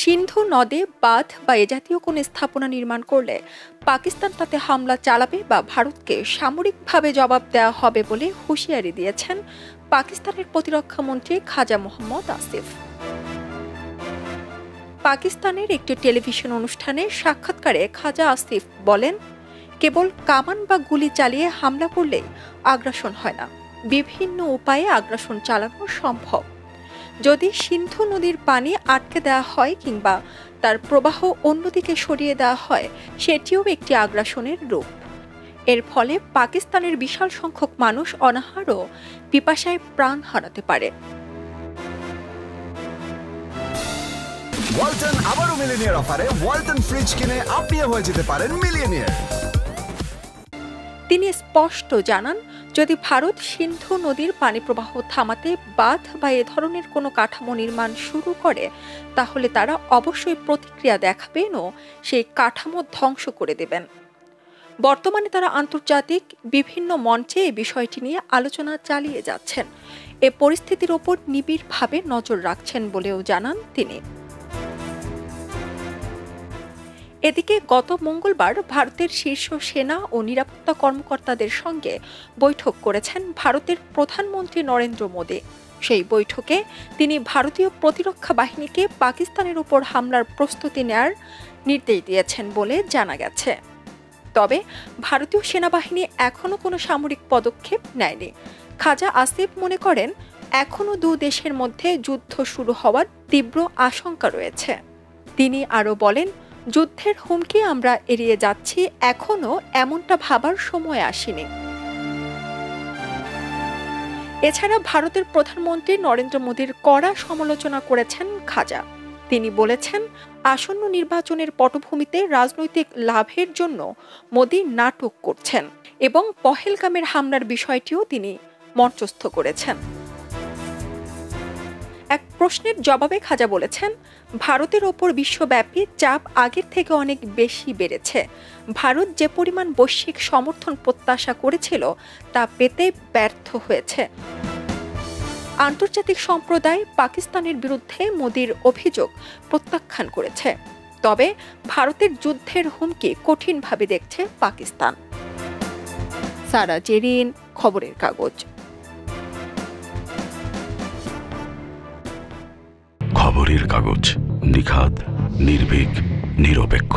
সিন্ধু নদে বাঁধ বা এ জাতীয় কোনো স্থাপনা নির্মাণ করলে পাকিস্তান তাতে হামলা চালাবে বা ভারতকে সামরিকভাবে জবাব দেওয়া হবে বলে হুঁশিয়ারি দিয়েছেন পাকিস্তানের প্রতিরক্ষা মন্ত্রী খাজা মোহাম্মদ আসিফ। পাকিস্তানের একটি টেলিভিশন অনুষ্ঠানে সাক্ষাৎকারে খাজা আসিফ বলেন, কেবল কামান বা গুলি চালিয়ে হামলা করলেই আগ্রাসন হয় না, বিভিন্ন উপায়ে আগ্রাসন চালানো সম্ভব। যদি সিন্ধু নদীর পানি আটকে দেওয়া হয় কিংবা তার প্রবাহ অন্যদিকে সরিয়ে দেওয়া হয়, সেটিও একটি আগ্রাসনের রূপ। এর ফলে পাকিস্তানের বিশাল সংখ্যক মানুষ অনাহার ও পিপাসায় প্রাণ হারাতে পারে। ওয়ালটন আবারও মিলিয়নিয়ার অফারে ওয়ালটন ফ্রিজ কিনে আপনিও হয়ে যেতে পারেন মিলিয়নিয়ার। তিনি স্পষ্ট জানান, যদি ভারত সিন্ধু নদীর পানি প্রবাহ থামাতে বাঁধ বা এ ধরনের কোনো কাঠামো নির্মাণ শুরু করে, তাহলে তারা অবশ্যই প্রতিক্রিয়া দেখাবেন ও সেই কাঠামো ধ্বংস করে দেবেন। বর্তমানে তারা আন্তর্জাতিক বিভিন্ন মঞ্চে এই বিষয়টি নিয়ে আলোচনা চালিয়ে যাচ্ছেন, এ পরিস্থিতির ওপর নিবিড়ভাবে নজর রাখছেন বলেও জানান তিনি। এদিকে গত মঙ্গলবার ভারতের শীর্ষ সেনা ও নিরাপত্তা কর্মকর্তাদের সঙ্গে বৈঠক করেছেন ভারতের প্রধানমন্ত্রী নরেন্দ্র মোদী। সেই বৈঠকে তিনি ভারতীয় প্রতিরক্ষা বাহিনীকে পাকিস্তানের উপর হামলার প্রস্তুতি নেয়ার নির্দেশ দিয়েছেন বলে জানা গেছে। তবে ভারতীয় সেনাবাহিনী এখনও কোনো সামরিক পদক্ষেপ নেয়নি। খাজা আসিফ মনে করেন, এখনও দু দেশের মধ্যে যুদ্ধ শুরু হওয়ার তীব্র আশঙ্কা রয়েছে। তিনি আরও বলেন, যুদ্ধের হুমকি আমরা এড়িয়ে যাচ্ছি, এখনও এমনটা ভাবার সময় আসেনি। এছাড়া ভারতের প্রধানমন্ত্রী নরেন্দ্র মোদীর কড়া সমালোচনা করেছেন খাজা। তিনি বলেছেন, আসন্ন নির্বাচনের পটভূমিতে রাজনৈতিক লাভের জন্য মোদী নাটক করছেন এবং পহেলগামের হামলার বিষয়টিও তিনি মঞ্চস্থ করেছেন। এক প্রশ্নের জবাবে খাজা বলেছেন, ভারতের ওপর বিশ্বব্যাপী চাপ আগের থেকে অনেক বেশি বেড়েছে। ভারত যে পরিমাণ বৈশ্বিক সমর্থন প্রত্যাশা করেছিল তা পেতে ব্যর্থ হয়েছে। আন্তর্জাতিক সম্প্রদায় পাকিস্তানের বিরুদ্ধে মোদীর অভিযোগ প্রত্যাখ্যান করেছে। তবে ভারতের যুদ্ধের হুমকি কঠিনভাবে দেখছে পাকিস্তান। সারা জেরিন, খবরের কাগজ। খবরের কাগজ, নিখাদ, নির্ভীক, নিরপেক্ষ।